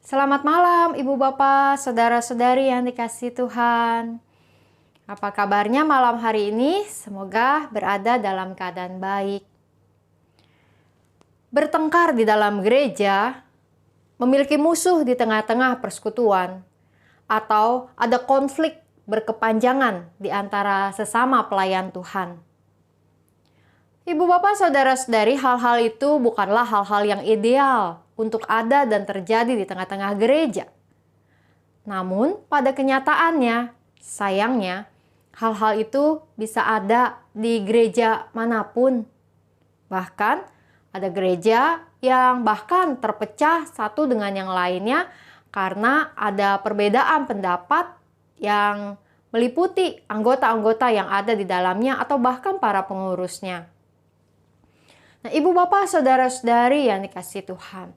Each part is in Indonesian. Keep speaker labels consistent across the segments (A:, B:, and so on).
A: Selamat malam Ibu Bapak, Saudara-saudari yang dikasihi Tuhan. Apa kabarnya malam hari ini? Semoga berada dalam keadaan baik. Bertengkar di dalam gereja, memiliki musuh di tengah-tengah persekutuan, atau ada konflik berkepanjangan di antara sesama pelayan Tuhan. Ibu Bapak, Saudara-saudari, hal-hal itu bukanlah hal-hal yang ideal untuk ada dan terjadi di tengah-tengah gereja. Namun, pada kenyataannya, sayangnya, hal-hal itu bisa ada di gereja manapun. Bahkan, ada gereja yang bahkan terpecah satu dengan yang lainnya karena ada perbedaan pendapat yang meliputi anggota-anggota yang ada di dalamnya atau bahkan para pengurusnya. Nah, Ibu Bapak, Saudara-saudari yang dikasihi Tuhan,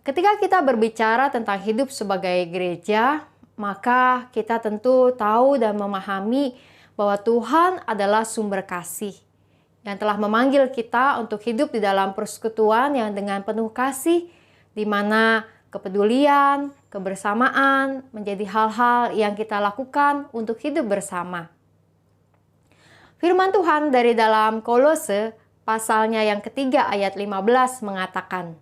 A: ketika kita berbicara tentang hidup sebagai gereja, maka kita tentu tahu dan memahami bahwa Tuhan adalah sumber kasih yang telah memanggil kita untuk hidup di dalam persekutuan yang dengan penuh kasih, di mana kepedulian, kebersamaan menjadi hal-hal yang kita lakukan untuk hidup bersama. Firman Tuhan dari dalam Kolose pasalnya yang ketiga ayat 15 mengatakan,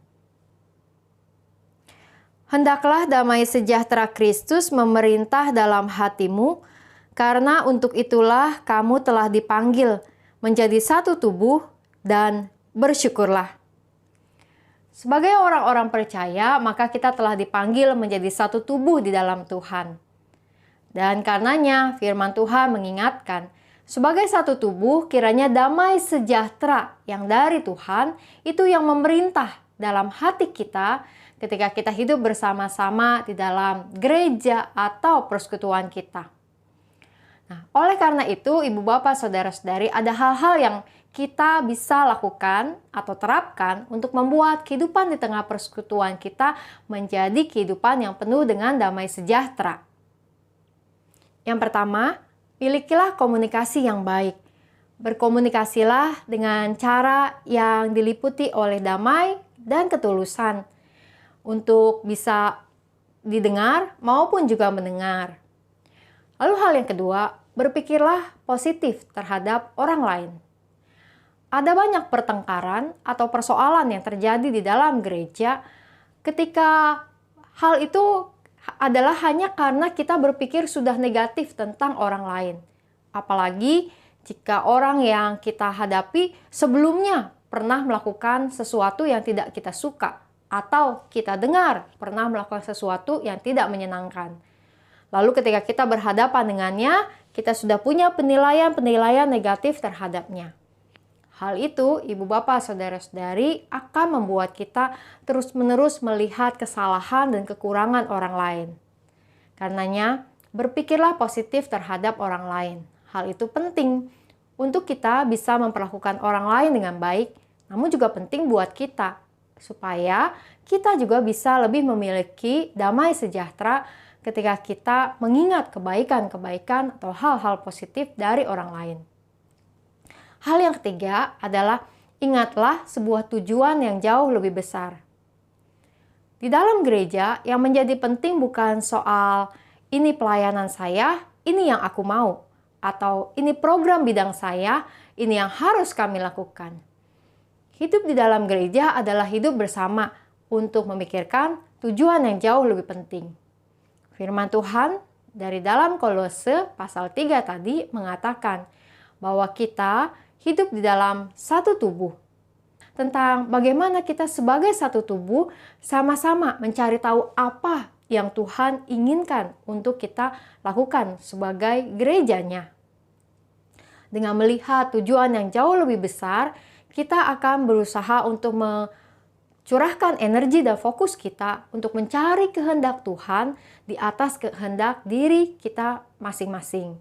A: "Hendaklah damai sejahtera Kristus memerintah dalam hatimu, karena untuk itulah kamu telah dipanggil menjadi satu tubuh dan bersyukurlah." Sebagai orang-orang percaya, maka kita telah dipanggil menjadi satu tubuh di dalam Tuhan. Dan karenanya firman Tuhan mengingatkan, sebagai satu tubuh, kiranya damai sejahtera yang dari Tuhan itu yang memerintah dalam hati kita ketika kita hidup bersama-sama di dalam gereja atau persekutuan kita. Nah, oleh karena itu, Ibu Bapak, Saudara-saudari, ada hal-hal yang kita bisa lakukan atau terapkan untuk membuat kehidupan di tengah persekutuan kita menjadi kehidupan yang penuh dengan damai sejahtera. Yang pertama, milikilah komunikasi yang baik. Berkomunikasilah dengan cara yang diliputi oleh damai dan ketulusan untuk bisa didengar maupun juga mendengar. Lalu hal yang kedua, berpikirlah positif terhadap orang lain. Ada banyak pertengkaran atau persoalan yang terjadi di dalam gereja ketika hal itu adalah hanya karena kita berpikir sudah negatif tentang orang lain. Apalagi jika orang yang kita hadapi sebelumnya pernah melakukan sesuatu yang tidak kita suka, atau kita dengar pernah melakukan sesuatu yang tidak menyenangkan. Lalu ketika kita berhadapan dengannya, kita sudah punya penilaian-penilaian negatif terhadapnya. Hal itu, Ibu Bapak, Saudara-saudari, akan membuat kita terus-menerus melihat kesalahan dan kekurangan orang lain. Karenanya, berpikirlah positif terhadap orang lain. Hal itu penting untuk kita bisa memperlakukan orang lain dengan baik, namun juga penting buat kita, supaya kita juga bisa lebih memiliki damai sejahtera ketika kita mengingat kebaikan-kebaikan atau hal-hal positif dari orang lain. Hal yang ketiga adalah ingatlah sebuah tujuan yang jauh lebih besar. Di dalam gereja yang menjadi penting bukan soal ini pelayanan saya, ini yang aku mau, atau ini program bidang saya, ini yang harus kami lakukan. Hidup di dalam gereja adalah hidup bersama untuk memikirkan tujuan yang jauh lebih penting. Firman Tuhan dari dalam Kolose pasal 3 tadi mengatakan bahwa kita hidup di dalam satu tubuh. Tentang bagaimana kita sebagai satu tubuh sama-sama mencari tahu apa yang Tuhan inginkan untuk kita lakukan sebagai gerejanya. Dengan melihat tujuan yang jauh lebih besar, kita akan berusaha untuk curahkan energi dan fokus kita untuk mencari kehendak Tuhan di atas kehendak diri kita masing-masing.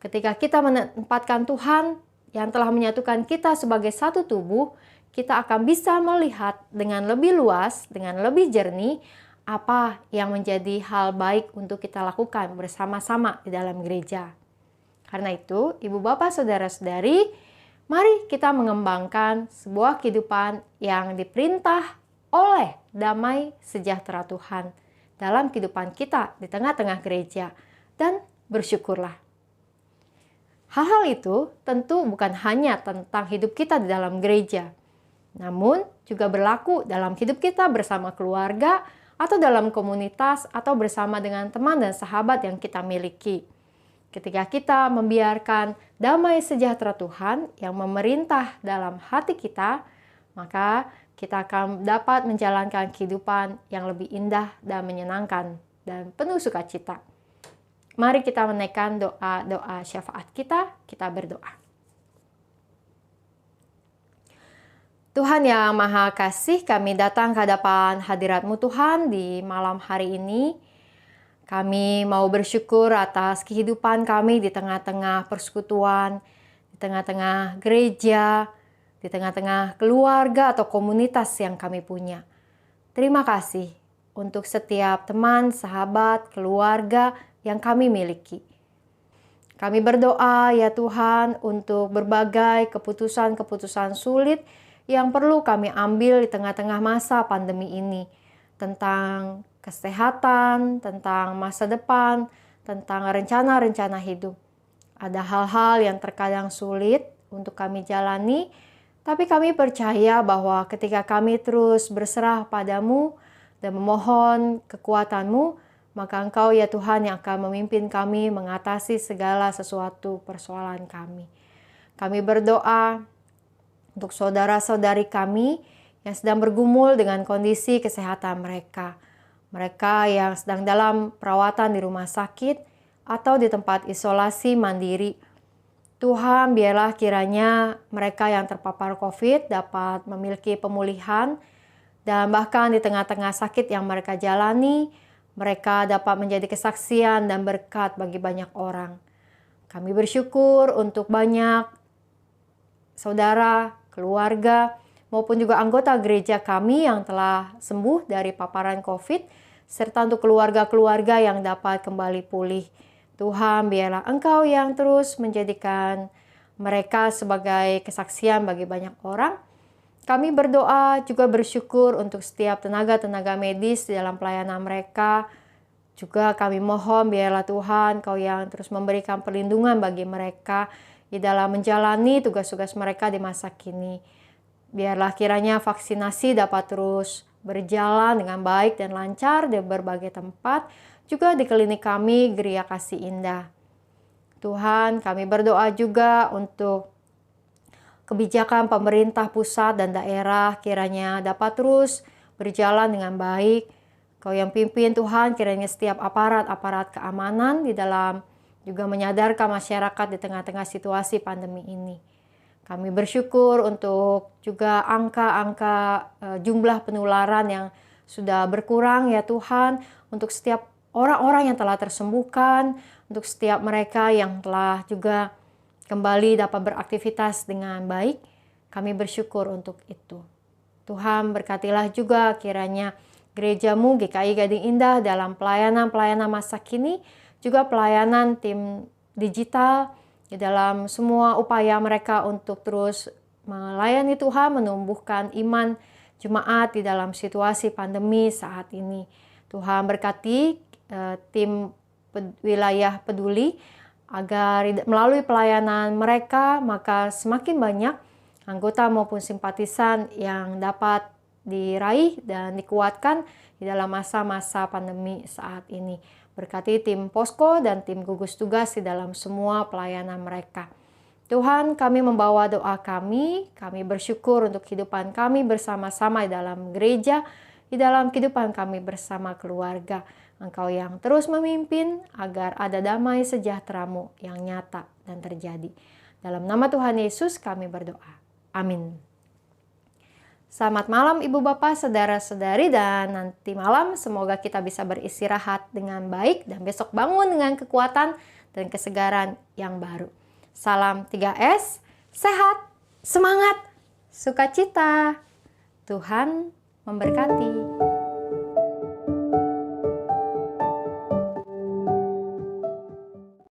A: Ketika kita menempatkan Tuhan yang telah menyatukan kita sebagai satu tubuh, kita akan bisa melihat dengan lebih luas, dengan lebih jernih, apa yang menjadi hal baik untuk kita lakukan bersama-sama di dalam gereja. Karena itu, Ibu Bapak, Saudara-saudari, mari kita mengembangkan sebuah kehidupan yang diperintah oleh damai sejahtera Tuhan. dalam kehidupan kita di tengah-tengah gereja, dan bersyukurlah. Hal-hal itu tentu bukan hanya tentang hidup kita di dalam gereja, namun juga berlaku dalam hidup kita bersama keluarga, atau dalam komunitas, atau bersama dengan teman dan sahabat yang kita miliki. Ketika kita membiarkan damai sejahtera Tuhan yang memerintah dalam hati kita, maka kita akan dapat menjalankan kehidupan yang lebih indah dan menyenangkan dan penuh sukacita. Mari kita menaikkan doa-doa syafaat kita berdoa. Tuhan yang Maha Kasih, kami datang ke hadapan hadirat-Mu Tuhan di malam hari ini. Kami mau bersyukur atas kehidupan kami di tengah-tengah persekutuan, di tengah-tengah gereja, di tengah-tengah keluarga atau komunitas yang kami punya. Terima kasih untuk setiap teman, sahabat, keluarga yang kami miliki. Kami berdoa ya Tuhan untuk berbagai keputusan-keputusan sulit yang perlu kami ambil di tengah-tengah masa pandemi ini, tentang kesehatan, tentang masa depan, tentang rencana-rencana hidup. Ada hal-hal yang terkadang sulit untuk kami jalani, tapi kami percaya bahwa ketika kami terus berserah padamu dan memohon kekuatan-Mu, maka Engkau ya Tuhan yang akan memimpin kami mengatasi segala sesuatu persoalan kami. Kami berdoa untuk saudara-saudari kami yang sedang bergumul dengan kondisi kesehatan mereka. Mereka yang sedang dalam perawatan di rumah sakit atau di tempat isolasi mandiri. Tuhan, biarlah kiranya mereka yang terpapar COVID dapat memiliki pemulihan, dan bahkan di tengah-tengah sakit yang mereka jalani, mereka dapat menjadi kesaksian dan berkat bagi banyak orang. Kami bersyukur untuk banyak saudara, keluarga, maupun juga anggota gereja kami yang telah sembuh dari paparan COVID, serta untuk keluarga-keluarga yang dapat kembali pulih. Tuhan, biarlah Engkau yang terus menjadikan mereka sebagai kesaksian bagi banyak orang. Kami berdoa juga bersyukur untuk setiap tenaga-tenaga medis di dalam pelayanan mereka. Juga kami mohon biarlah Tuhan Engkau yang terus memberikan perlindungan bagi mereka di dalam menjalani tugas-tugas mereka di masa kini. Biarlah kiranya vaksinasi dapat terus berjalan dengan baik dan lancar di berbagai tempat, juga di klinik kami, Geria Kasih Indah. Tuhan, kami berdoa juga untuk kebijakan pemerintah pusat dan daerah kiranya dapat terus berjalan dengan baik. Kau yang pimpin Tuhan, kiranya setiap aparat-aparat keamanan di dalam juga menyadarkan masyarakat di tengah-tengah situasi pandemi ini. Kami bersyukur untuk juga angka-angka jumlah penularan yang sudah berkurang ya Tuhan, untuk setiap orang-orang yang telah tersembuhkan, untuk setiap mereka yang telah juga kembali dapat beraktivitas dengan baik. Kami bersyukur untuk itu. Tuhan, berkatilah juga kiranya gereja-Mu GKI Gading Indah dalam pelayanan-pelayanan masa kini, juga pelayanan tim digital, di dalam semua upaya mereka untuk terus melayani Tuhan, menumbuhkan iman jemaat di dalam situasi pandemi saat ini. Tuhan berkati tim wilayah peduli, agar melalui pelayanan mereka maka semakin banyak anggota maupun simpatisan yang dapat diraih dan dikuatkan di dalam masa-masa pandemi saat ini. Berkati tim posko dan tim gugus tugas di dalam semua pelayanan mereka. Tuhan, kami membawa doa kami bersyukur untuk kehidupan kami bersama-sama di dalam gereja, di dalam kehidupan kami bersama keluarga. Engkau yang terus memimpin agar ada damai sejahtera-Mu yang nyata dan terjadi. Dalam nama Tuhan Yesus kami berdoa. Amin. Selamat malam Ibu Bapak, Saudara-saudari, dan nanti malam semoga kita bisa beristirahat dengan baik dan besok bangun dengan kekuatan dan kesegaran yang baru. Salam 3S, sehat, semangat, sukacita. Tuhan memberkati.